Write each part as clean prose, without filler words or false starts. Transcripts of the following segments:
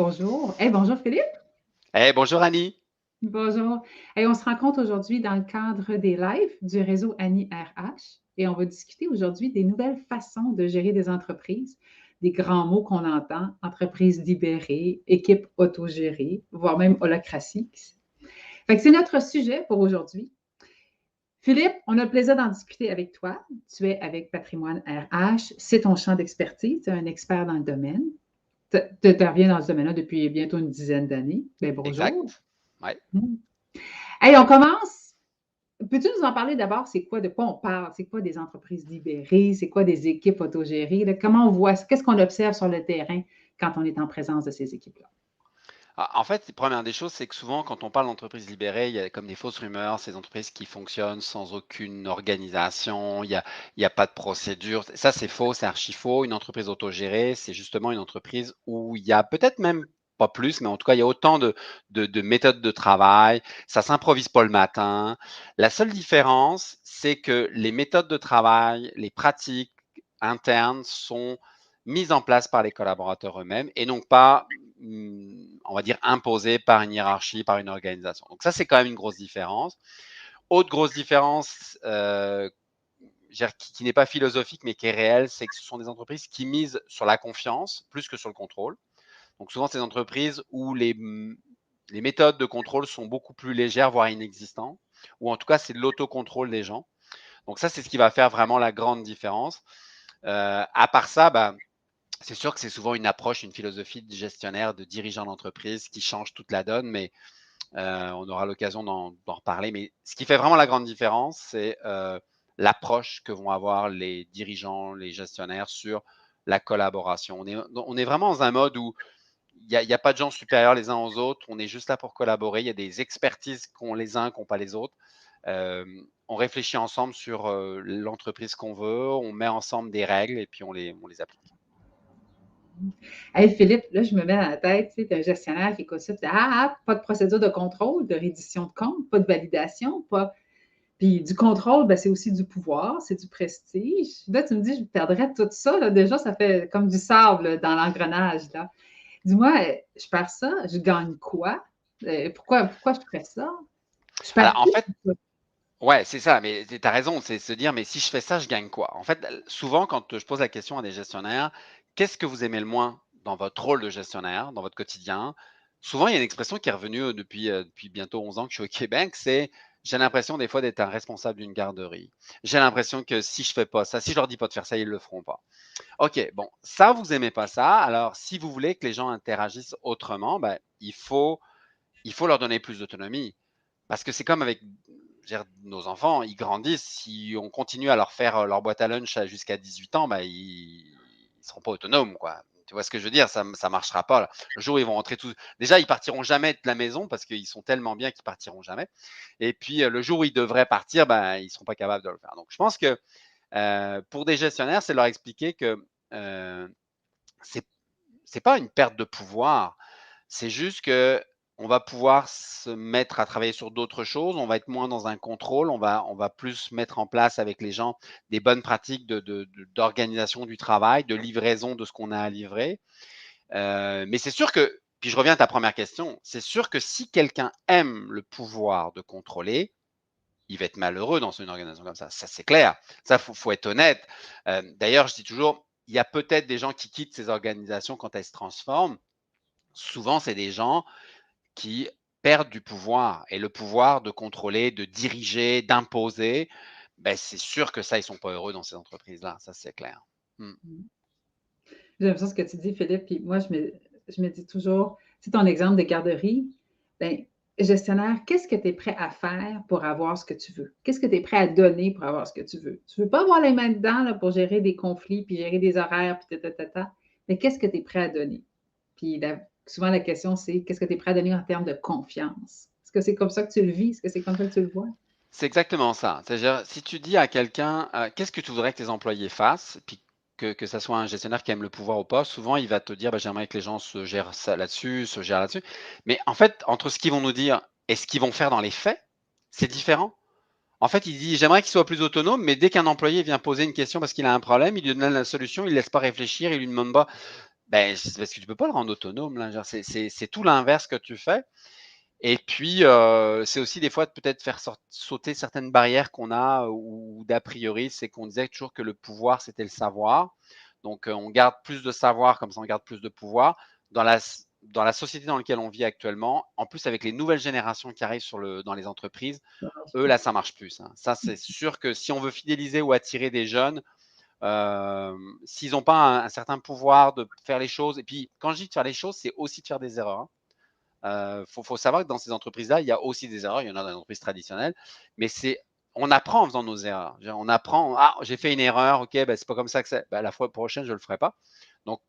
Bonjour. Bonjour Philippe. Bonjour Annie. Bonjour. On se rencontre aujourd'hui dans le cadre des lives du réseau Annie RH et on va discuter aujourd'hui des nouvelles façons de gérer des entreprises, des grands mots qu'on entend, entreprise libérée, équipe autogérée, voire même holacratie. Fait que c'est notre sujet pour aujourd'hui. Philippe, on a le plaisir d'en discuter avec toi. Tu es avec Patrimoine RH, c'est ton champ d'expertise, tu es un expert dans le domaine. Tu interviens dans ce domaine-là depuis bientôt une dizaine d'années. Bien, bonjour. Exact. Ouais. Hmm. On commence. Peux-tu nous en parler d'abord? C'est quoi, de quoi on parle? C'est quoi des entreprises libérées? C'est quoi des équipes autogérées? Là? Comment on voit, qu'est-ce qu'on observe sur le terrain quand on est en présence de ces équipes-là? En fait, la première des choses, c'est que souvent, quand on parle d'entreprise libérée, il y a comme des fausses rumeurs, ces entreprises qui fonctionnent sans aucune organisation, il y a pas de procédure. Ça, c'est faux, c'est archi faux. Une entreprise autogérée, c'est justement une entreprise où il y a peut-être même pas plus, mais en tout cas, il y a autant de méthodes de travail. Ça s'improvise pas le matin. La seule différence, c'est que les méthodes de travail, les pratiques internes sont mises en place par les collaborateurs eux-mêmes et non pas on va dire, imposé par une hiérarchie, par une organisation. Donc ça, c'est quand même une grosse différence. Autre grosse différence qui n'est pas philosophique, mais qui est réelle, c'est que ce sont des entreprises qui misent sur la confiance plus que sur le contrôle. Donc souvent, ces entreprises où les méthodes de contrôle sont beaucoup plus légères, voire inexistantes, ou en tout cas, c'est de l'autocontrôle des gens. Donc ça, c'est ce qui va faire vraiment la grande différence. À part ça, c'est sûr que c'est souvent une approche, une philosophie de gestionnaire, de dirigeant d'entreprise qui change toute la donne, mais on aura l'occasion d'en reparler. Mais ce qui fait vraiment la grande différence, c'est l'approche que vont avoir les dirigeants, les gestionnaires sur la collaboration. On est vraiment dans un mode où il y a pas de gens supérieurs les uns aux autres. On est juste là pour collaborer. Il y a des expertises qu'ont les uns, qu'ont pas les autres. On réfléchit ensemble sur l'entreprise qu'on veut. On met ensemble des règles et puis on les applique. Philippe, là, je me mets à la tête, tu sais, un gestionnaire qui écoute ça, pas de procédure de contrôle, de reddition de compte, pas de validation, pas. Puis du contrôle, ben, c'est aussi du pouvoir, c'est du prestige. Là, tu me dis, je perdrais tout ça. Là. Déjà, ça fait comme du sable là, dans l'engrenage. Là. Dis-moi, je perds ça, je gagne quoi? Pourquoi je ferais ça? Je Alors, perds en tout. fait, ouais, c'est ça, mais tu as raison, c'est se dire, mais si je fais ça, je gagne quoi? En fait, souvent, quand je pose la question à des gestionnaires, qu'est-ce que vous aimez le moins dans votre rôle de gestionnaire, dans votre quotidien? Souvent, il y a une expression qui est revenue depuis bientôt 11 ans que je suis au Québec, c'est j'ai l'impression des fois d'être un responsable d'une garderie. J'ai l'impression que si je fais pas ça, si je leur dis pas de faire ça, ils le feront pas. OK, bon, ça, vous aimez pas ça. Alors, si vous voulez que les gens interagissent autrement, il faut leur donner plus d'autonomie. Parce que c'est comme avec nos enfants, ils grandissent. Si on continue à leur faire leur boîte à lunch jusqu'à 18 ans, ils ne seront pas autonomes, quoi. Tu vois ce que je veux dire? Ça ne marchera pas. Là. Le jour où ils vont rentrer tous. Déjà, ils partiront jamais de la maison parce qu'ils sont tellement bien qu'ils partiront jamais. Et puis, le jour où ils devraient partir, ils ne seront pas capables de le faire. Donc, je pense que pour des gestionnaires, c'est leur expliquer que euh, c'est c'est pas une perte de pouvoir. C'est juste que on va pouvoir se mettre à travailler sur d'autres choses. On va être moins dans un contrôle. On va plus mettre en place avec les gens des bonnes pratiques d'organisation du travail, de livraison de ce qu'on a à livrer. Mais c'est sûr que, puis je reviens à ta première question, c'est sûr que si quelqu'un aime le pouvoir de contrôler, il va être malheureux dans une organisation comme ça. Ça, c'est clair. Ça, faut être honnête. D'ailleurs, je dis toujours, il y a peut-être des gens qui quittent ces organisations quand elles se transforment. Souvent, c'est des gens qui perdent du pouvoir et le pouvoir de contrôler, de diriger, d'imposer, c'est sûr que ça, ils sont pas heureux dans ces entreprises-là. Ça, c'est clair. Mmh. J'ai l'impression que ce que tu dis, Philippe, puis moi, je me dis toujours, c'est ton exemple de garderie, ben, gestionnaire, qu'est-ce que tu es prêt à faire pour avoir ce que tu veux? Qu'est-ce que tu es prêt à donner pour avoir ce que tu veux? Tu ne veux pas avoir les mains dedans là, pour gérer des conflits, puis gérer des horaires, puis mais qu'est-ce que tu es prêt à donner? Puis souvent, la question, c'est qu'est-ce que tu es prêt à donner en termes de confiance? Est-ce que c'est comme ça que tu le vis? Est-ce que c'est comme ça que tu le vois? C'est exactement ça. C'est-à-dire, si tu dis à quelqu'un, qu'est-ce que tu voudrais que tes employés fassent, puis que ça soit un gestionnaire qui aime le pouvoir ou pas, souvent il va te dire, j'aimerais que les gens se gèrent ça là-dessus, se gèrent là-dessus. Mais en fait, entre ce qu'ils vont nous dire et ce qu'ils vont faire dans les faits, c'est différent. En fait, il dit, j'aimerais qu'il soit plus autonome, mais dès qu'un employé vient poser une question parce qu'il a un problème, il lui donne la solution, il ne laisse pas réfléchir, il lui demande pas. Ben, c'est parce que tu peux pas le rendre autonome, là. C'est tout l'inverse que tu fais. Et puis, c'est aussi des fois de peut-être faire sauter certaines barrières qu'on a ou d'a priori, c'est qu'on disait toujours que le pouvoir, c'était le savoir. Donc, on garde plus de savoir, comme ça on garde plus de pouvoir. Dans la société dans laquelle on vit actuellement, en plus avec les nouvelles générations qui arrivent dans les entreprises, eux, là, ça marche plus, hein. Ça, c'est sûr que si on veut fidéliser ou attirer des jeunes, s'ils n'ont pas un certain pouvoir de faire les choses, et puis quand je dis de faire les choses, c'est aussi de faire des erreurs, hein. Faut savoir que dans ces entreprises-là, il y a aussi des erreurs. Il y en a dans les entreprises traditionnelles, mais on apprend en faisant nos erreurs. On apprend, ah, j'ai fait une erreur, ok, ben, c'est pas comme ça que c'est. Ben, la fois prochaine, je le ferai pas. Donc,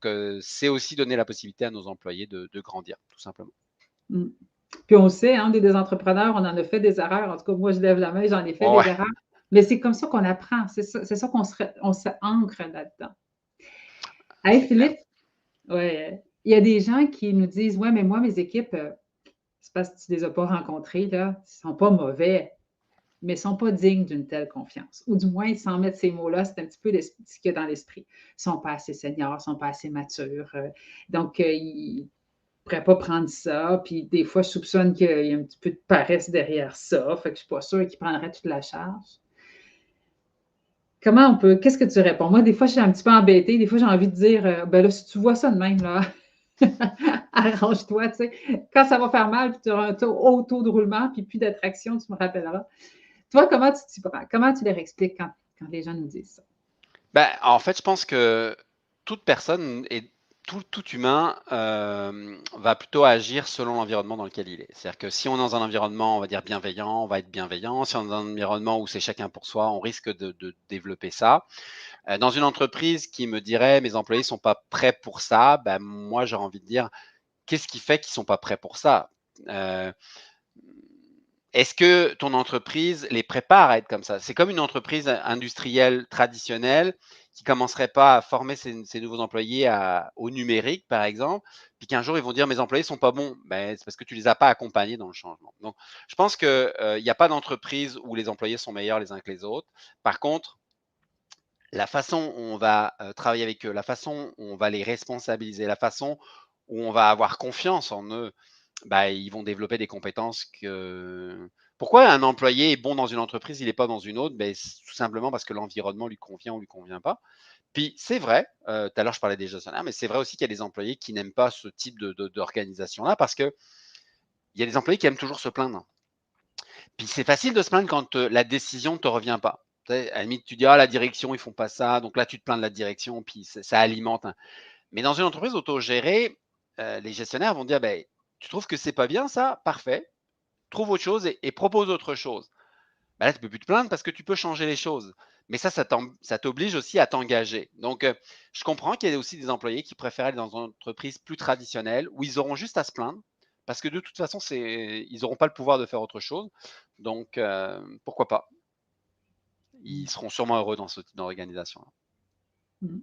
c'est aussi donner la possibilité à nos employés de grandir, tout simplement. Mm. Puis on le sait, hein, des entrepreneurs, on en a fait des erreurs. En tout cas, moi, je lève la main, j'en ai fait Ouais, des erreurs. Mais c'est comme ça qu'on apprend. C'est ça qu'on on se ancre là-dedans. Hey, c'est clair. Philippe, ouais, il y a des gens qui nous disent, ouais, mais moi, mes équipes, c'est parce que tu ne les as pas rencontrés, là. Ils ne sont pas mauvais, mais ils ne sont pas dignes d'une telle confiance. Ou du moins, sans mettre ces mots-là, c'est un petit peu ce qu'il y a dans l'esprit. Ils ne sont pas assez seniors, ils ne sont pas assez matures. Donc, ils ne pourraient pas prendre ça. Puis des fois, je soupçonne qu'il y a un petit peu de paresse derrière ça. Fait que je ne suis pas sûre qu'ils prendraient toute la charge. Comment on peut, qu'est-ce que tu réponds? Moi, des fois, je suis un petit peu embêtée. Des fois, j'ai envie de dire, ben là, si tu vois ça de même, là, arrange-toi, tu sais. Quand ça va faire mal, puis tu auras un haut taux de roulement, puis plus d'attraction, tu me rappelleras. Toi, comment tu t'y prends? Comment tu leur expliques quand les gens nous disent ça? Ben, en fait, je pense que toute personne et tout humain va plutôt agir selon l'environnement dans lequel il est. C'est-à-dire que si on est dans un environnement, on va dire bienveillant, on va être bienveillant. Si on est dans un environnement où c'est chacun pour soi, on risque de développer ça. Dans une entreprise qui me dirait mes employés sont pas prêts pour ça, ben moi j'aurais envie de dire qu'est-ce qui fait qu'ils sont pas prêts pour ça? Euh, Est-ce que ton entreprise les prépare à être comme ça? C'est comme une entreprise industrielle traditionnelle qui commencerait pas à former ses nouveaux employés au numérique, par exemple, puis qu'un jour ils vont dire mes employés sont pas bons. Ben, c'est parce que tu les as pas accompagnés dans le changement. Donc, je pense que il n'y a pas d'entreprise où les employés sont meilleurs les uns que les autres. Par contre, la façon où on va travailler avec eux, la façon où on va les responsabiliser, la façon où on va avoir confiance en eux, bah, ils vont développer des compétences que. Pourquoi un employé est bon dans une entreprise, il n'est pas dans une autre? Ben, tout simplement parce que l'environnement lui convient ou lui convient pas. Puis c'est vrai, tout à l'heure je parlais des gestionnaires, mais c'est vrai aussi qu'il y a des employés qui n'aiment pas ce type d'organisation-là parce qu'il y a des employés qui aiment toujours se plaindre. Puis c'est facile de se plaindre quand la décision ne te revient pas. Tu sais, à la limite, tu dis, ah, la direction, ils font pas ça. Donc là, tu te plains de la direction, puis ça alimente. Mais dans une entreprise autogérée, les gestionnaires vont dire, ben, tu trouves que c'est pas bien ça? Parfait. Trouve autre chose et propose autre chose. Ben là, tu peux plus te plaindre parce que tu peux changer les choses. Mais ça t'oblige aussi à t'engager. Donc, je comprends qu'il y ait aussi des employés qui préfèrent aller dans une entreprise plus traditionnelle où ils auront juste à se plaindre parce que de toute façon, ils n'auront pas le pouvoir de faire autre chose. Donc, pourquoi pas? Ils seront sûrement heureux dans ce type d'organisation. Mm.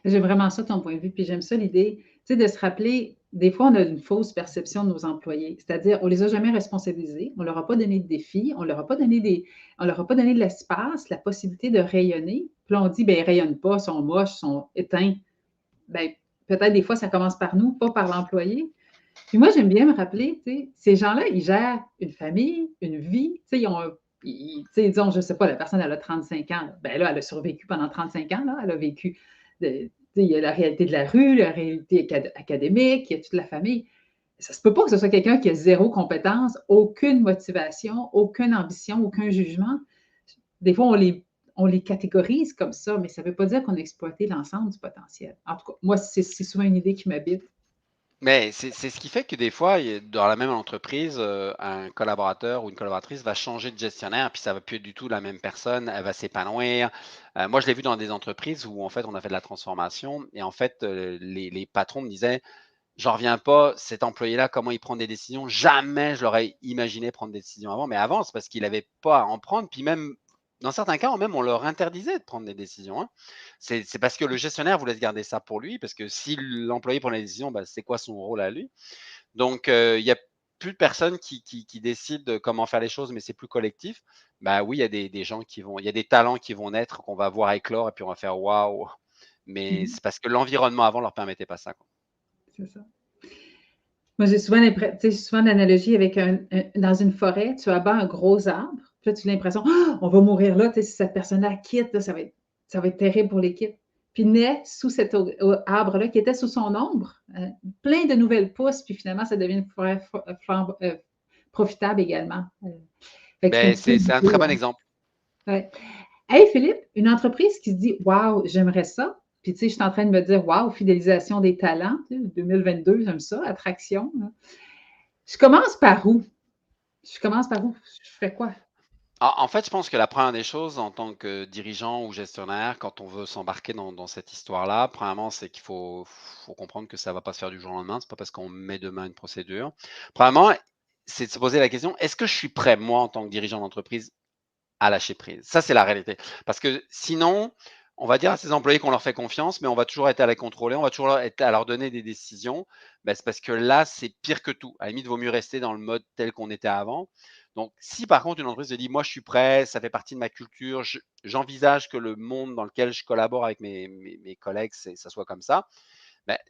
J'aime vraiment ça, ton point de vue, puis j'aime ça l'idée, tu sais, de se rappeler, des fois, on a une fausse perception de nos employés, c'est-à-dire, on les a jamais responsabilisés, on leur a pas donné de défis, on leur a pas donné de l'espace, la possibilité de rayonner. Puis là, on dit, ben, ils rayonnent pas, ils sont moches, ils sont éteints. Ben, peut-être des fois, ça commence par nous, pas par l'employé. Puis moi, j'aime bien me rappeler, tu sais, ces gens-là, ils gèrent une famille, une vie, tu sais, tu sais, disons, je sais pas, la personne, elle a 35 ans, ben là, elle a survécu pendant 35 ans, là, elle a vécu, tu sais, il y a la réalité de la rue, la réalité académique, il y a toute la famille. Ça se peut pas que ce soit quelqu'un qui a zéro compétence, aucune motivation, aucune ambition, aucun jugement. Des fois, on les catégorise comme ça, mais ça ne veut pas dire qu'on a exploité l'ensemble du potentiel. En tout cas, moi, c'est souvent une idée qui m'habite. Mais c'est ce qui fait que des fois, dans la même entreprise, un collaborateur ou une collaboratrice va changer de gestionnaire, puis ça va plus être du tout la même personne, elle va s'épanouir. Moi, je l'ai vu dans des entreprises où en fait, on a fait de la transformation et en fait, les patrons me disaient: «J'en reviens pas, cet employé-là, comment il prend des décisions? Jamais je l'aurais imaginé prendre des décisions avant». Mais avant, c'est parce qu'il avait pas à en prendre, puis même dans certains cas, même on leur interdisait de prendre des décisions, hein. C'est parce que le gestionnaire voulait se garder ça pour lui, parce que si l'employé prend les décisions, bah, c'est quoi son rôle à lui? Donc, il y a plus de personnes qui décident de comment faire les choses, mais c'est plus collectif. Bah oui, il y a des gens il y a des talents qui vont naître, qu'on va voir éclore et puis on va faire: «Waouh!» mais Mhm. c'est parce que l'environnement avant leur permettait pas ça, quoi. C'est ça. Moi, j'ai souvent l'analogie avec dans une forêt, tu abats un gros arbre, puis là, tu as l'impression, ah, on va mourir là, si cette personne-là quitte, là, ça va être terrible pour l'équipe. Puis naît sous cet arbre-là, qui était sous son ombre, plein de nouvelles pousses, puis finalement, ça devient une forêt profitable également. Fait que c'est un Ben, petit peu c'est un très l'idée. bon exemple. Ouais. Hey Philippe, une entreprise qui se dit waouh, j'aimerais ça. Puis tu sais, je suis en train de me dire waouh, fidélisation des talents, 2022, j'aime ça, attraction. Là. Je commence par où? Je commence par où? Je fais quoi? En fait, je pense que la première des choses en tant que dirigeant ou gestionnaire, quand on veut s'embarquer dans cette histoire-là, premièrement, c'est qu'il faut comprendre que ça va pas se faire du jour au lendemain. C'est pas parce qu'on met demain une procédure. Premièrement, c'est de se poser la question: «Est-ce que je suis prêt, moi, en tant que dirigeant d'entreprise, à lâcher prise?» Ça, c'est la réalité. Parce que sinon, on va dire à ses employés qu'on leur fait confiance, mais on va toujours être à les contrôler, on va toujours être à leur donner des décisions. C'est parce que là, c'est pire que tout. À la limite, il vaut mieux rester dans le mode tel qu'on était avant. Donc, si par contre une entreprise se dit: «Moi, je suis prêt, ça fait partie de ma culture, j'envisage que le monde dans lequel je collabore avec mes collègues, ça soit comme ça»,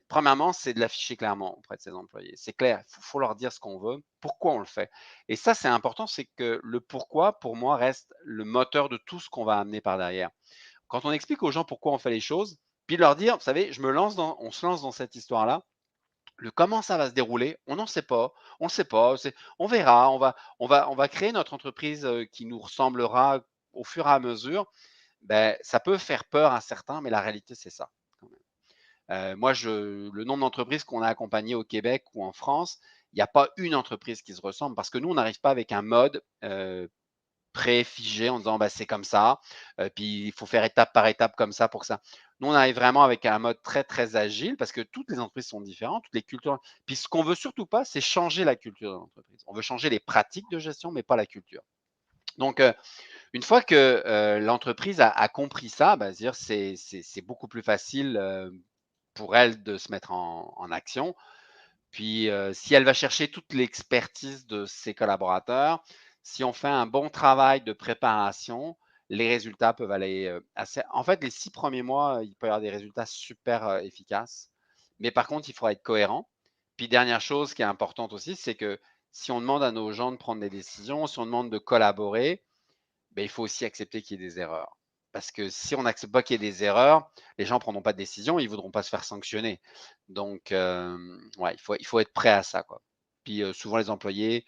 premièrement, c'est de l'afficher clairement auprès de ses employés. C'est clair, il faut leur dire ce qu'on veut, pourquoi on le fait. Et ça, c'est important, c'est que le pourquoi, pour moi, reste le moteur de tout ce qu'on va amener par derrière. Quand on explique aux gens pourquoi on fait les choses, puis de leur dire: «Vous savez, on se lance dans cette histoire-là, le comment ça va se dérouler, on n'en sait pas, on ne sait pas, on verra, on va créer notre entreprise, qui nous ressemblera au fur et à mesure». Ça peut faire peur à certains, mais la réalité, c'est ça, quand même. Moi, le nombre d'entreprises qu'on a accompagnées au Québec ou en France, il n'y a pas une entreprise qui se ressemble parce que nous, on n'arrive pas avec un mode pré-figé en disant c'est comme ça, puis il faut faire étape par étape comme ça pour que ça. Nous, on arrive vraiment avec un mode très, très agile parce que toutes les entreprises sont différentes, toutes les cultures. Puis ce qu'on veut surtout pas, c'est changer la culture de l'entreprise. On veut changer les pratiques de gestion, mais pas la culture. Donc, une fois que l'entreprise a compris ça, dire c'est beaucoup plus facile pour elle de se mettre en action. Puis, si elle va chercher toute l'expertise de ses collaborateurs, si on fait un bon travail de préparation, les résultats peuvent aller, assez en fait, les 6 premiers mois, il peut y avoir des résultats super, efficaces. Mais par contre, il faudra être cohérent. Puis dernière chose qui est importante aussi, c'est que si on demande à nos gens de prendre des décisions, si on demande de collaborer, il faut aussi accepter qu'il y ait des erreurs. Parce que si on n'accepte pas qu'il y ait des erreurs, les gens ne prendront pas de décision, ils ne voudront pas se faire sanctionner. Donc, ouais, il faut être prêt à ça, quoi. Puis souvent, les employés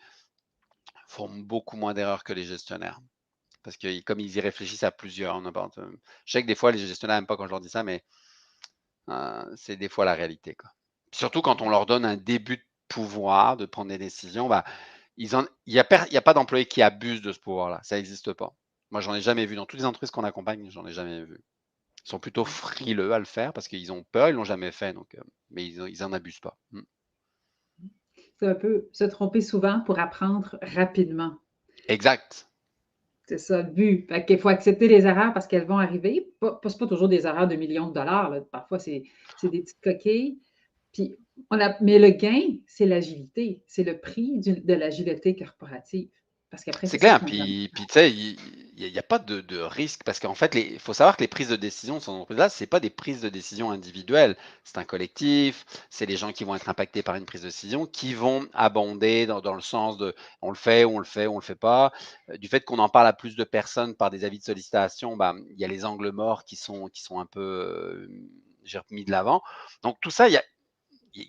font beaucoup moins d'erreurs que les gestionnaires. Parce que comme ils y réfléchissent à plusieurs, je sais que des fois, les gestionnaires n'aiment pas quand je leur dis ça, mais c'est des fois la réalité, quoi. Surtout quand on leur donne un début de pouvoir de prendre des décisions, il y a pas d'employé qui abuse de ce pouvoir-là, ça n'existe pas. Moi, j'en ai jamais vu dans toutes les entreprises qu'on accompagne, j'en ai jamais vu. Ils sont plutôt frileux à le faire parce qu'ils ont peur, ils l'ont jamais fait donc mais ils en abusent pas. Mmh. C'est un peu se tromper souvent pour apprendre rapidement. Exact. C'est ça le but. Fait qu'il faut accepter les erreurs parce qu'elles vont arriver. C'est pas toujours des erreurs de millions de dollars. Là. Parfois, c'est des petites coquilles. Puis mais le gain, c'est l'agilité. C'est le prix de l'agilité corporative. Parce qu'après, C'est c'est ça clair, qu'on donne. puis tu sais, il y a pas de risque parce qu'en fait, il faut savoir que les prises de décision dans ces entreprises-là, c'est pas des prises de décision individuelles. C'est un collectif, c'est les gens qui vont être impactés par une prise de décision qui vont abonder dans le sens de: «On le fait, on le fait, on le fait pas». Du fait qu'on en parle à plus de personnes par des avis de sollicitation, il y a les angles morts qui sont un peu, mis de l'avant. Donc tout ça, il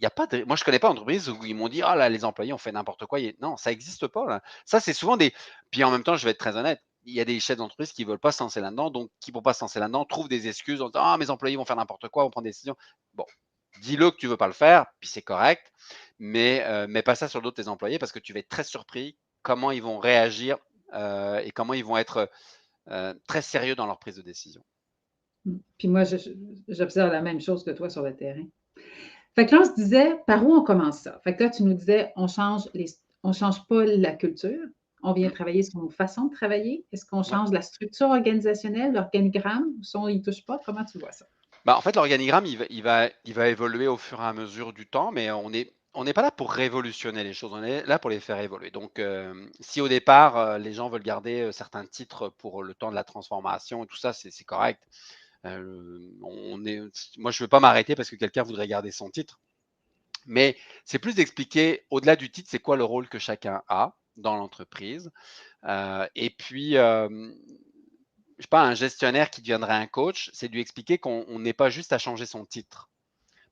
y a pas de moi, je connais pas d'entreprise où ils m'ont dit: «Ah là, les employés ont fait n'importe quoi». Non, ça existe pas là. Ça, c'est souvent des puis en même temps, je vais être très honnête, il y a des chefs d'entreprise qui veulent pas se lancer là-dedans, donc qui pour pas se lancer là-dedans, trouvent des excuses en disant: «Ah, mes employés vont faire n'importe quoi, vont prendre des décisions». Bon, dis-le que tu veux pas le faire, puis c'est correct, mais mets pas ça sur le dos de tes employés parce que tu vas être très surpris comment ils vont réagir, et comment ils vont être, très sérieux dans leur prise de décision. Puis moi, j'observe la même chose que toi sur le terrain. Fait que là, on se disait, par où on commence ça? Fait que là, tu nous disais, on change pas la culture, on vient Mmh. travailler sur nos façons de travailler. Est-ce qu'on Ouais. change la structure organisationnelle, l'organigramme, ou ça, on y touche pas? Comment tu vois ça? En fait, l'organigramme, il va évoluer au fur et à mesure du temps, mais on n'est pas là pour révolutionner les choses, on est là pour les faire évoluer. Donc, si au départ, les gens veulent garder, certains titres pour le temps de la transformation et tout ça, c'est correct. Moi, je ne veux pas m'arrêter parce que quelqu'un voudrait garder son titre, mais c'est plus d'expliquer, au-delà du titre, c'est quoi le rôle que chacun a dans l'entreprise. Et puis, je sais pas, un gestionnaire qui deviendrait un coach, c'est de lui expliquer qu'on n'est pas juste à changer son titre.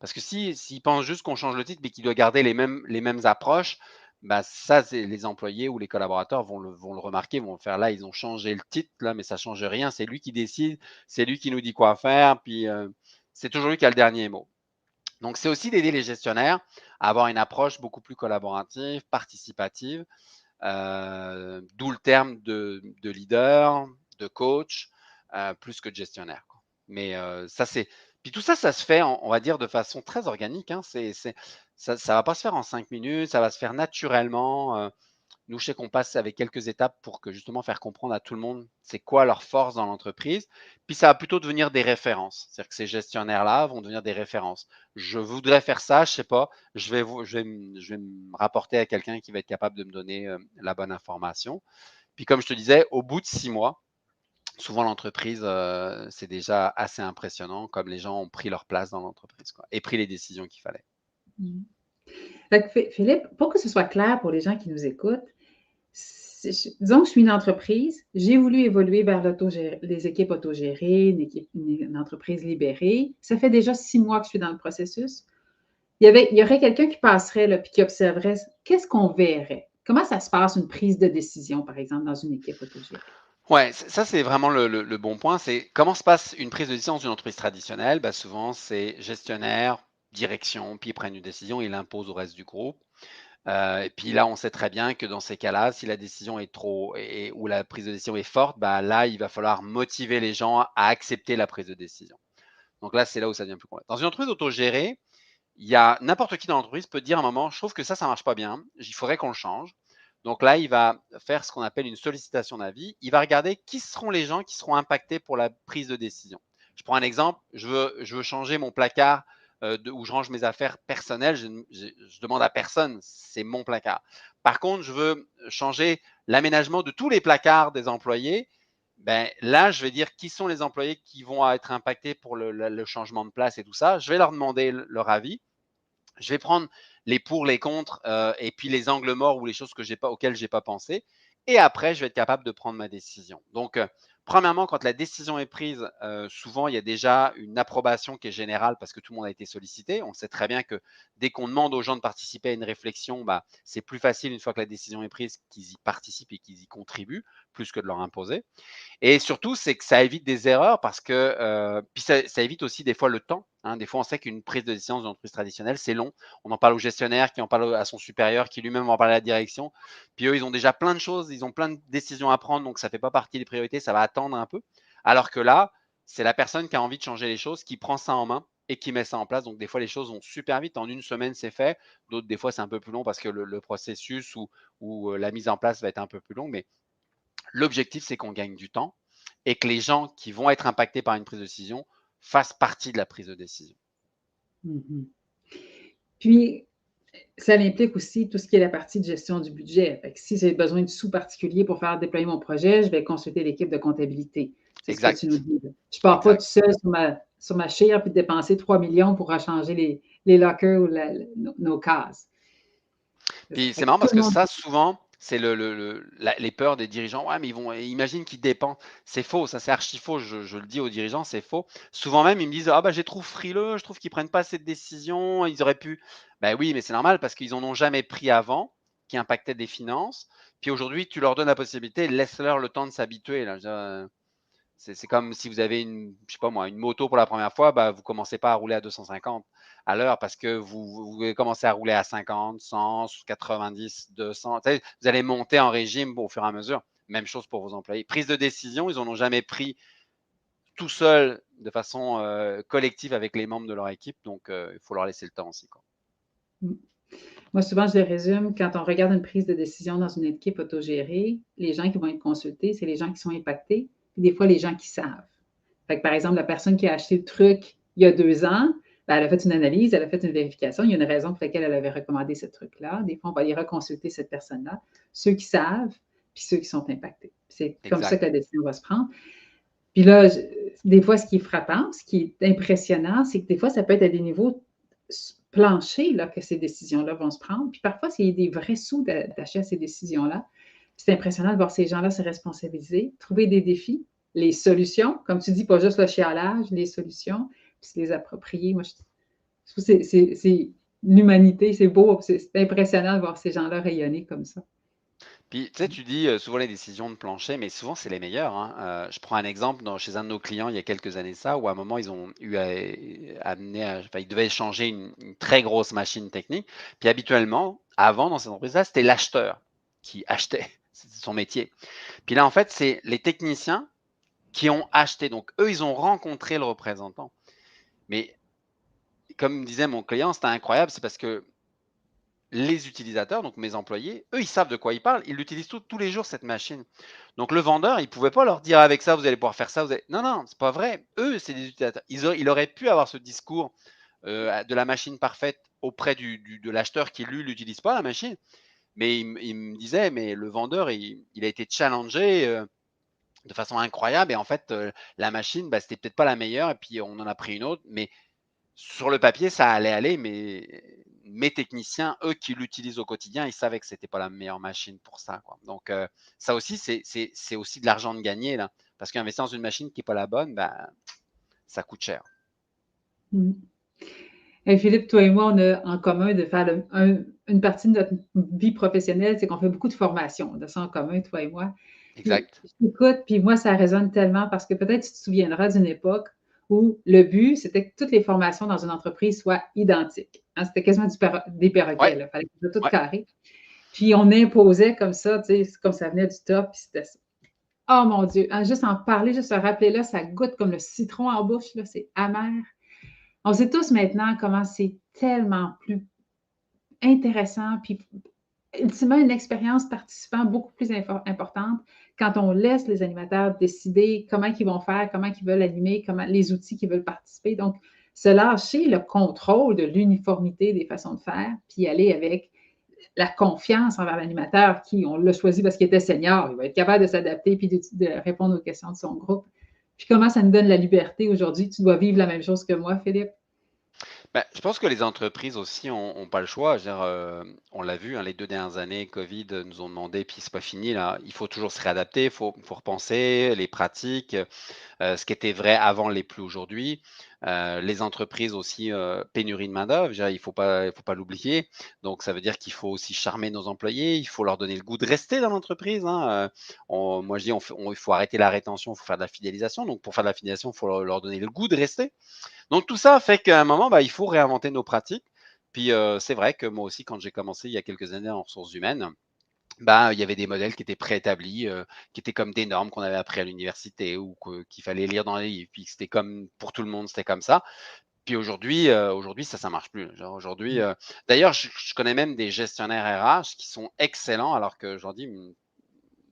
Parce que s'il pense juste qu'on change le titre, mais qu'il doit garder les mêmes approches, bah ça, les employés ou les collaborateurs vont le remarquer, vont faire là, ils ont changé le titre, là, mais ça ne change rien. C'est lui qui décide, c'est lui qui nous dit quoi faire, puis c'est toujours lui qui a le dernier mot. Donc, c'est aussi d'aider les gestionnaires à avoir une approche beaucoup plus collaborative, participative, d'où le terme de leader, de coach, plus que de gestionnaire, quoi. Mais ça, c'est. Puis tout ça, ça se fait, on va dire, de façon très organique, hein. Ça ne va pas se faire en 5 minutes, ça va se faire naturellement. Nous, je sais qu'on passe avec quelques étapes pour que justement faire comprendre à tout le monde c'est quoi leur force dans l'entreprise. Puis ça va plutôt devenir des références. C'est-à-dire que ces gestionnaires-là vont devenir des références. Je voudrais faire ça, je sais pas, je vais me rapporter à quelqu'un qui va être capable de me donner la bonne information. Puis comme je te disais, au bout de 6 mois, souvent l'entreprise, c'est déjà assez impressionnant comme les gens ont pris leur place dans l'entreprise, quoi, et pris les décisions qu'il fallait. Mmh. Fait que Philippe, pour que ce soit clair pour les gens qui nous écoutent, disons que je suis une entreprise, j'ai voulu évoluer vers les équipes autogérées, une entreprise libérée. Ça fait déjà 6 mois que je suis dans le processus. Il y aurait quelqu'un qui passerait là, puis qui observerait qu'est-ce qu'on verrait. Comment ça se passe une prise de décision, par exemple, dans une équipe autogérée? Ouais, ça c'est vraiment le bon point. C'est comment se passe une prise de décision dans une entreprise traditionnelle? Bah, souvent, c'est gestionnaire, direction, puis ils prennent une décision, ils l'imposent au reste du groupe. Et puis là, on sait très bien que dans ces cas-là, si la décision est trop ou la prise de décision est forte, bah, là, il va falloir motiver les gens à accepter la prise de décision. Donc là, c'est là où ça devient plus complexe. Dans une entreprise autogérée, il y a n'importe qui dans l'entreprise peut dire à un moment, je trouve que ça marche pas bien, il faudrait qu'on le change. Donc là, il va faire ce qu'on appelle une sollicitation d'avis. Il va regarder qui seront les gens qui seront impactés pour la prise de décision. Je prends un exemple, je veux changer mon placard où je range mes affaires personnelles. Je demande à personne, c'est mon placard. Par contre, je veux changer l'aménagement de tous les placards des employés. Ben, là, je vais dire qui sont les employés qui vont être impactés pour le changement de place et tout ça. Je vais leur demander leur avis. Je vais prendre les pour, les contre et puis les angles morts ou les choses auxquelles je n'ai pas pensé. Et après, je vais être capable de prendre ma décision. Donc, premièrement, quand la décision est prise, souvent, il y a déjà une approbation qui est générale parce que tout le monde a été sollicité. On sait très bien que dès qu'on demande aux gens de participer à une réflexion, bah, c'est plus facile une fois que la décision est prise qu'ils y participent et qu'ils y contribuent, plus que de leur imposer. Et surtout, c'est que ça évite des erreurs parce que, puis ça évite aussi des fois le temps, hein. Des fois, on sait qu'une prise de décision dans une entreprise traditionnelle, c'est long. On en parle au gestionnaire, qui en parle à son supérieur, qui lui-même en parle à la direction. Puis eux, ils ont déjà plein de choses, ils ont plein de décisions à prendre, donc ça ne fait pas partie des priorités, ça va attendre un peu. Alors que là, c'est la personne qui a envie de changer les choses, qui prend ça en main et qui met ça en place. Donc des fois, les choses vont super vite. En une semaine, c'est fait. D'autres, des fois, c'est un peu plus long parce que le processus ou la mise en place va être un peu plus long. Mais l'objectif, c'est qu'on gagne du temps et que les gens qui vont être impactés par une prise de décision fassent partie de la prise de décision. Mhm. Puis, ça implique aussi tout ce qui est la partie de gestion du budget. Fait que si j'ai besoin de sous particuliers pour faire déployer mon projet, je vais consulter l'équipe de comptabilité. C'est ce que tu nous Exact, dis. Je ne pars pas tout exact. seul sur ma chaire puis dépenser 3 millions pour changer les lockers ou nos cases. C'est ça. Puis Fait c'est que marrant tout parce le que monde. ça, souvent, c'est les peurs des dirigeants. Ouais, mais imagine qu'ils dépensent. C'est faux, ça c'est archi faux. Je le dis aux dirigeants, c'est faux. Souvent même, ils me disent, ah bah, j'ai trop frileux, je trouve qu'ils prennent pas assez de décisions, ils auraient pu. Ben oui, mais c'est normal parce qu'ils en ont jamais pris avant, qui impactaient des finances. Puis aujourd'hui, tu leur donnes la possibilité, laisse-leur le temps de s'habituer. Là. C'est comme si vous avez je sais pas moi, une moto pour la première fois, bah, vous commencez pas à rouler à 250 à l'heure parce que vous commencez à rouler à 50, 100, 90, 200. Tu sais, vous allez monter en régime au fur et à mesure. Même chose pour vos employés. Prise de décision, ils en ont jamais pris tout seuls de façon collective avec les membres de leur équipe. Donc, il faut leur laisser le temps aussi, quoi. Moi, souvent, je le résume, quand on regarde une prise de décision dans une équipe autogérée, les gens qui vont être consultés, c'est les gens qui sont impactés, puis des fois les gens qui savent. Fait que, par exemple, la personne qui a acheté le truc il y a 2 ans, ben, elle a fait une analyse, elle a fait une vérification. Il y a une raison pour laquelle elle avait recommandé ce truc-là. Des fois, on va aller reconsulter cette personne-là, ceux qui savent, puis ceux qui sont impactés. C'est comme ça Exact. que la décision va se prendre. Puis là, des fois, ce qui est frappant, ce qui est impressionnant, c'est que des fois, ça peut être à des niveaux planchers là, que ces décisions-là vont se prendre. Puis parfois, c'est des vrais sous d'acheter ces décisions-là. C'est impressionnant de voir ces gens-là se responsabiliser, trouver des défis, les solutions, comme tu dis, pas juste le chialage, les solutions, puis se les approprier. Moi, je trouve que c'est l'humanité, c'est beau, c'est impressionnant de voir ces gens-là rayonner comme ça. Puis, tu sais, tu dis souvent les décisions de plancher, mais souvent c'est les meilleures, hein. Je prends un exemple chez un de nos clients il y a quelques années de ça, où à un moment ils ont eu enfin, ils devaient changer une très grosse machine technique. Puis habituellement, avant dans cette entreprise-là, c'était l'acheteur qui achetait, c'est son métier. Puis là, en fait, c'est les techniciens qui ont acheté. Donc eux, ils ont rencontré le représentant. Mais comme disait mon client, c'était incroyable, c'est parce que les utilisateurs, donc mes employés, eux, ils savent de quoi ils parlent. Ils l'utilisent tous les jours, cette machine. Donc, le vendeur, il ne pouvait pas leur dire avec ça, vous allez pouvoir faire ça. Non, non, c'est pas vrai. Eux, c'est des utilisateurs. Il aurait pu avoir ce discours de la machine parfaite auprès de l'acheteur qui, lui, l'utilise pas, la machine. Mais il me disait, mais le vendeur, il a été challengé de façon incroyable. Et en fait, la machine, bah, c'était peut-être pas la meilleure. Et puis, on en a pris une autre. Mais sur le papier, ça allait aller, mais mes techniciens, eux qui l'utilisent au quotidien, ils savaient que c'était pas la meilleure machine pour ça, quoi. Donc, ça aussi, c'est aussi de l'argent de gagner, là. Parce qu'investir dans une machine qui est pas la bonne, bah, ça coûte cher. Mm. Et Philippe, toi et moi, on a en commun de faire une partie de notre vie professionnelle, c'est qu'on fait beaucoup de formations. On a ça en commun, toi et moi. Puis, Exact. je t'écoute, puis moi, ça résonne tellement parce que peut-être tu te souviendras d'une époque où le but, c'était que toutes les formations dans une entreprise soient identiques. Hein, c'était quasiment des perroquets, Ouais, là. Il fallait que ce soit tout ouais. carré. Puis on imposait comme ça, tu sais, comme ça venait du top, puis c'était ça. Oh mon Dieu, hein, juste en parler, juste se rappeler là, ça goûte comme le citron en bouche, là, c'est amer. On sait tous maintenant comment c'est tellement plus intéressant, puis ultimement une expérience participant beaucoup plus importante quand on laisse les animateurs décider comment ils vont faire, comment ils veulent animer, comment les outils qu'ils veulent participer. Donc, se lâcher le contrôle de l'uniformité des façons de faire, puis aller avec la confiance envers l'animateur qui, on l'a choisi parce qu'il était senior, il va être capable de s'adapter puis de répondre aux questions de son groupe. Puis comment ça nous donne la liberté aujourd'hui? Tu dois vivre la même chose que moi, Philippe. Bah, je pense que les entreprises aussi ont pas le choix. Je veux dire, on l'a vu, hein, les 2 dernières années, covid, nous ont demandé, puis c'est pas fini là, il faut toujours se réadapter, il faut repenser les pratiques. Ce qui était vrai avant l'est plus aujourd'hui. Les entreprises aussi, pénurie de main-d'œuvre, je veux dire, il faut pas l'oublier. Donc ça veut dire qu'il faut aussi charmer nos employés, il faut leur donner le goût de rester dans l'entreprise, hein, moi je dis il faut arrêter la rétention, il faut faire de la fidélisation. Donc pour faire de la fidélisation, il faut leur donner le goût de rester. Donc tout ça fait qu'à un moment, bah, il faut réinventer nos pratiques. Puis, c'est vrai que moi aussi quand j'ai commencé il y a quelques années en ressources humaines, bah, il y avait des modèles qui étaient préétablis, qui étaient comme des normes qu'on avait appris à l'université ou qu'il fallait lire dans les livres, puis que c'était comme pour tout le monde, c'était comme ça. Puis aujourd'hui ça marche plus. Genre aujourd'hui, d'ailleurs, je connais même des gestionnaires RH qui sont excellents alors que je leur dis: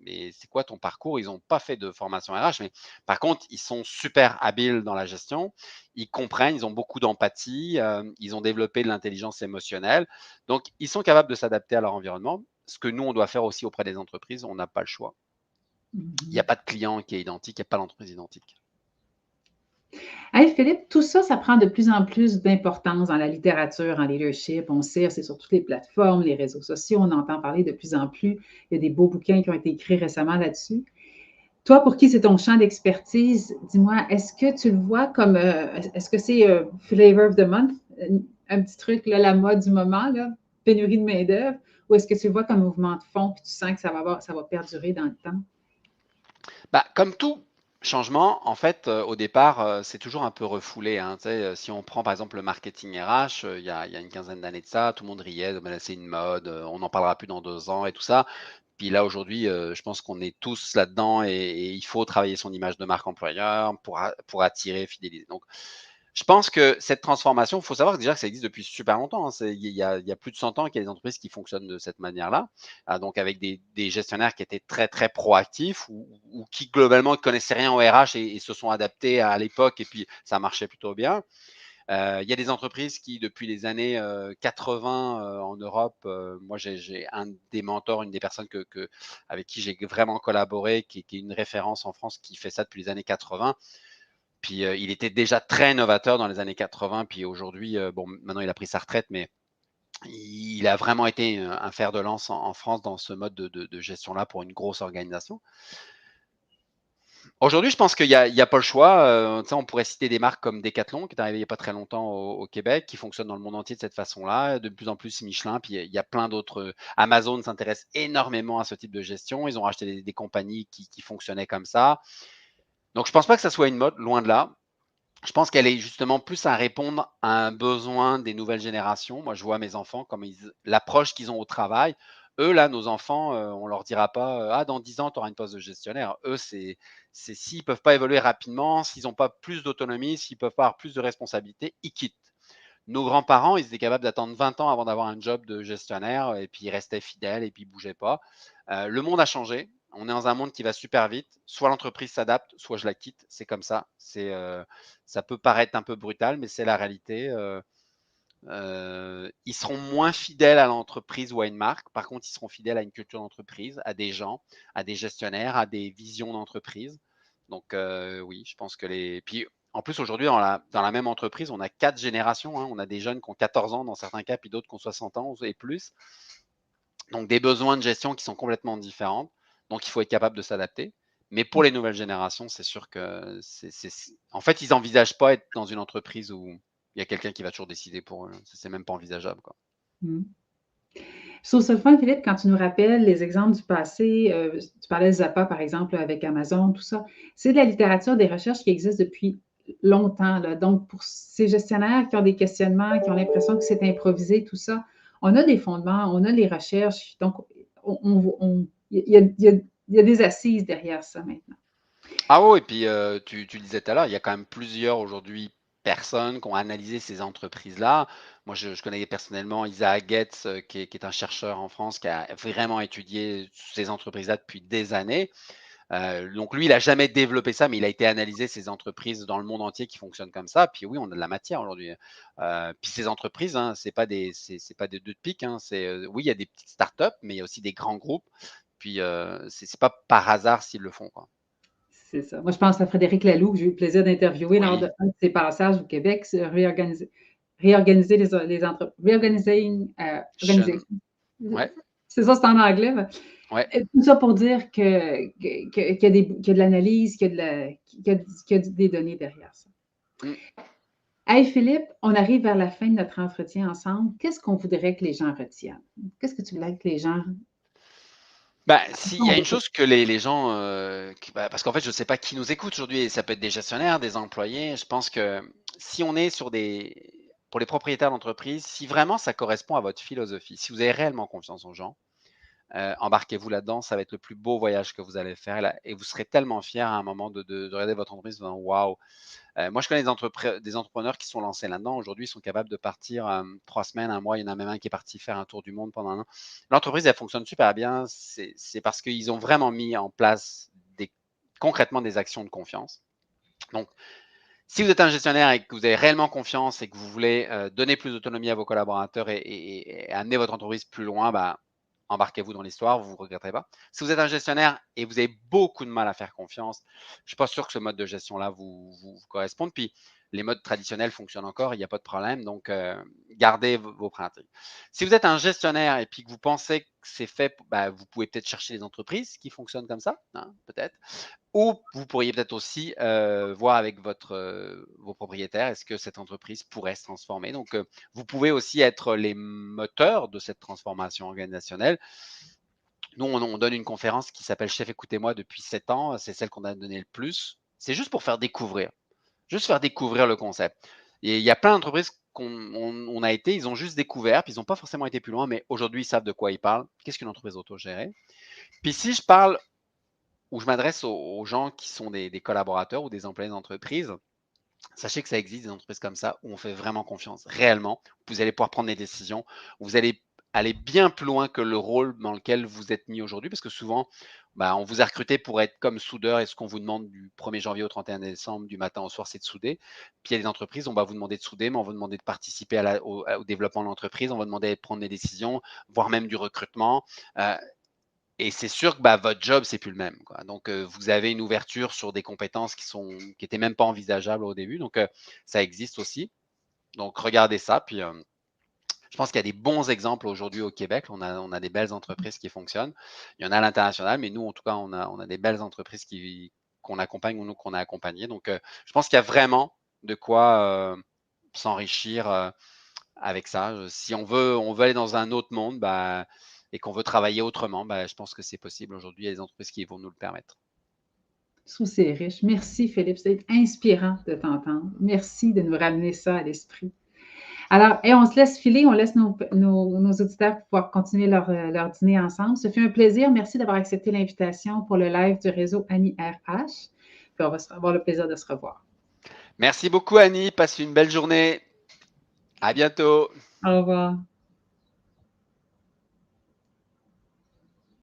mais c'est quoi ton parcours? Ils n'ont pas fait de formation RH, mais par contre, ils sont super habiles dans la gestion. Ils comprennent, ils ont beaucoup d'empathie, ils ont développé de l'intelligence émotionnelle. Donc, ils sont capables de s'adapter à leur environnement. Ce que nous, on doit faire aussi auprès des entreprises, on n'a pas le choix. Il n'y a Mhm. pas de client qui est identique, il n'y a pas d'entreprise identique. Hey Philippe, tout ça, ça prend de plus en plus d'importance dans la littérature, en leadership. On sait, c'est sur toutes les plateformes, les réseaux sociaux, on entend parler de plus en plus. Il y a des beaux bouquins qui ont été écrits récemment là-dessus. Toi, pour qui c'est ton champ d'expertise, dis-moi, est-ce que tu le vois comme, est-ce que c'est Flavor of the Month, un petit truc, là, la mode du moment, là, pénurie de main-d'œuvre, ou est-ce que tu le vois comme mouvement de fond, puis tu sens que ça va perdurer dans le temps? Bah, comme tout changement, en fait, au départ, c'est toujours un peu refoulé, hein. Tu sais, si on prend par exemple le marketing RH, il y a une quinzaine d'années de ça, tout le monde riait: «Ben là, c'est une mode, on n'en parlera plus dans 2 ans» et tout ça. Puis là, aujourd'hui, je pense qu'on est tous là-dedans et il faut travailler son image de marque employeur pour attirer, fidéliser. Donc je pense que cette transformation, il faut savoir déjà que ça existe depuis super longtemps, hein. Il y a plus de 100 ans qu'il y a des entreprises qui fonctionnent de cette manière-là, donc avec des gestionnaires qui étaient très, très proactifs ou qui globalement ne connaissaient rien au RH et se sont adaptés à l'époque et puis ça marchait plutôt bien. Il y a des entreprises qui, depuis les années 80 en Europe, moi j'ai un des mentors, une des personnes avec qui j'ai vraiment collaboré, qui est une référence en France, qui fait ça depuis les années 80. Puis il était déjà très novateur dans les années 80. Puis aujourd'hui, bon, maintenant il a pris sa retraite, mais il a vraiment été un fer de lance en France dans ce mode de gestion-là pour une grosse organisation. Aujourd'hui, je pense qu'il y a pas le choix. On pourrait citer des marques comme Decathlon, qui est arrivé il n'y a pas très longtemps au Québec, qui fonctionne dans le monde entier de cette façon-là. De plus en plus, Michelin, puis il y a plein d'autres. Amazon s'intéresse énormément à ce type de gestion. Ils ont racheté des compagnies qui fonctionnaient comme ça. Donc, je pense pas que ça soit une mode, loin de là. Je pense qu'elle est justement plus à répondre à un besoin des nouvelles générations. Moi, je vois mes enfants, comme l'approche qu'ils ont au travail. Eux, là, nos enfants, on leur dira pas, ah, dans 10 ans, tu auras une poste de gestionnaire. Eux, c'est s'ils peuvent pas évoluer rapidement, s'ils n'ont pas plus d'autonomie, s'ils peuvent pas avoir plus de responsabilités, ils quittent. Nos grands-parents, ils étaient capables d'attendre 20 ans avant d'avoir un job de gestionnaire et puis ils restaient fidèles et puis ils bougeaient pas. Le monde a changé. On est dans un monde qui va super vite. Soit l'entreprise s'adapte, soit je la quitte. C'est comme ça. Ça peut paraître un peu brutal, mais c'est la réalité. Ils seront moins fidèles à l'entreprise ou à une marque. Par contre, ils seront fidèles à une culture d'entreprise, à des gens, à des gestionnaires, à des visions d'entreprise. Donc, oui, je pense que Puis, en plus, aujourd'hui, dans la même entreprise, on a 4 générations, hein. On a des jeunes qui ont 14 ans dans certains cas, puis d'autres qui ont 60 ans et plus. Donc, des besoins de gestion qui sont complètement différents. Donc, il faut être capable de s'adapter. Mais pour les nouvelles générations, c'est sûr que en fait, ils n'envisagent pas être dans une entreprise où il y a quelqu'un qui va toujours décider pour eux. C'est même pas envisageable, quoi. Mm. Je trouve ça le fun, Philippe, quand tu nous rappelles les exemples du passé. Tu parlais de Zappa, par exemple, avec Amazon, tout ça. C'est de la littérature, des recherches qui existent depuis longtemps, là. Donc, pour ces gestionnaires qui ont des questionnements, qui ont l'impression que c'est improvisé, tout ça, on a des fondements, on a les recherches. Donc, il y a des assises derrière ça maintenant. Ah oui, et puis tu le disais tout à l'heure, il y a quand même plusieurs aujourd'hui personnes qui ont analysé ces entreprises-là. Moi, je connais personnellement Isaac Getz, qui est un chercheur en France, qui a vraiment étudié ces entreprises-là depuis des années. Donc lui, il n'a jamais développé ça, mais il a été analysé ces entreprises dans le monde entier qui fonctionnent comme ça. Puis oui, on a de la matière aujourd'hui. Puis ces entreprises, hein, c'est pas des deux de pique, hein. Oui, il y a des petites startups, mais il y a aussi des grands groupes. Puis c'est pas par hasard s'ils le font, quoi. C'est ça. Moi, je pense à Frédéric Laloux, que j'ai eu le plaisir d'interviewer lors Oui, d'un de ses passages au Québec, sur réorganiser les entreprises. Sean. Ouais, C'est ça, c'est en anglais. ouais. Tout ça pour dire qu'il y a de l'analyse, qu'il y a des données derrière ça. Mm. Hey Philippe, on arrive vers la fin de notre entretien ensemble. Qu'est-ce qu'on voudrait que les gens retiennent? Qu'est-ce que tu voudrais que les gens... Bah, s'il y a une chose que les gens, parce qu'en fait, je ne sais pas qui nous écoute aujourd'hui, et ça peut être des gestionnaires, des employés. Je pense que si on est pour les propriétaires d'entreprise, si vraiment ça correspond à votre philosophie, si vous avez réellement confiance aux gens, embarquez-vous là-dedans, ça va être le plus beau voyage que vous allez faire là, et vous serez tellement fiers à un moment de regarder votre entreprise en disant waouh. Moi, je connais des entrepreneurs qui sont lancés là-dedans. Aujourd'hui, ils sont capables de partir 3 semaines, un mois. Il y en a même un qui est parti faire un tour du monde pendant un an. L'entreprise, elle fonctionne super bien. C'est parce qu'ils ont vraiment mis en place concrètement des actions de confiance. Donc, si vous êtes un gestionnaire et que vous avez réellement confiance et que vous voulez donner plus d'autonomie à vos collaborateurs et amener votre entreprise plus loin, bah, embarquez-vous dans l'histoire, vous ne regretterez pas. Si vous êtes un gestionnaire et vous avez beaucoup de mal à faire confiance, je ne suis pas sûr que ce mode de gestion-là vous corresponde. Puis, les modes traditionnels fonctionnent encore, il n'y a pas de problème. Donc, gardez vos pratiques. Si vous êtes un gestionnaire et puis que vous pensez que c'est fait, bah, vous pouvez peut-être chercher des entreprises qui fonctionnent comme ça, hein, peut-être. Ou vous pourriez peut-être aussi voir avec vos propriétaires, est-ce que cette entreprise pourrait se transformer. Donc, vous pouvez aussi être les moteurs de cette transformation organisationnelle. Nous, on donne une conférence qui s'appelle Chef, écoutez-moi depuis 7 ans. C'est celle qu'on a donné le plus. C'est juste pour faire découvrir. Juste faire découvrir le concept. Et il y a plein d'entreprises qu'on a été, ils ont juste découvert, puis ils n'ont pas forcément été plus loin, mais aujourd'hui, ils savent de quoi ils parlent. Qu'est-ce qu'une entreprise autogérée? Puis si je parle où je m'adresse aux gens qui sont des collaborateurs ou des employés d'entreprise, sachez que ça existe des entreprises comme ça où on fait vraiment confiance, réellement. Vous allez pouvoir prendre des décisions, vous allez aller bien plus loin que le rôle dans lequel vous êtes mis aujourd'hui, parce que souvent, bah, on vous a recruté pour être comme soudeur et ce qu'on vous demande du 1er janvier au 31 décembre, du matin au soir, c'est de souder. Puis il y a des entreprises, on va vous demander de souder, mais on va vous demander de participer au développement de l'entreprise, on va demander de prendre des décisions, voire même du recrutement. Et c'est sûr que bah, votre job, c'est plus le même, quoi. Donc, vous avez une ouverture sur des compétences qui étaient même pas envisageables au début. Donc, ça existe aussi. Donc, regardez ça. Puis, je pense qu'il y a des bons exemples aujourd'hui au Québec. On a des belles entreprises qui fonctionnent. Il y en a à l'international, mais nous, en tout cas, on a des belles entreprises qu'on accompagne ou nous qu'on a accompagnées. Donc, je pense qu'il y a vraiment de quoi s'enrichir avec ça. Si on veut aller dans un autre monde, bah, et qu'on veut travailler autrement, bah, je pense que c'est possible aujourd'hui. Il y a des entreprises qui vont nous le permettre. Je trouve que c'est riche. Merci, Philippe. C'est inspirant de t'entendre. Merci de nous ramener ça à l'esprit. Alors, on se laisse filer, on laisse nos auditeurs pouvoir continuer leur dîner ensemble. Ce fut un plaisir. Merci d'avoir accepté l'invitation pour le live du réseau Annie RH. Puis on va avoir le plaisir de se revoir. Merci beaucoup, Annie. Passe une belle journée. À bientôt. Au revoir.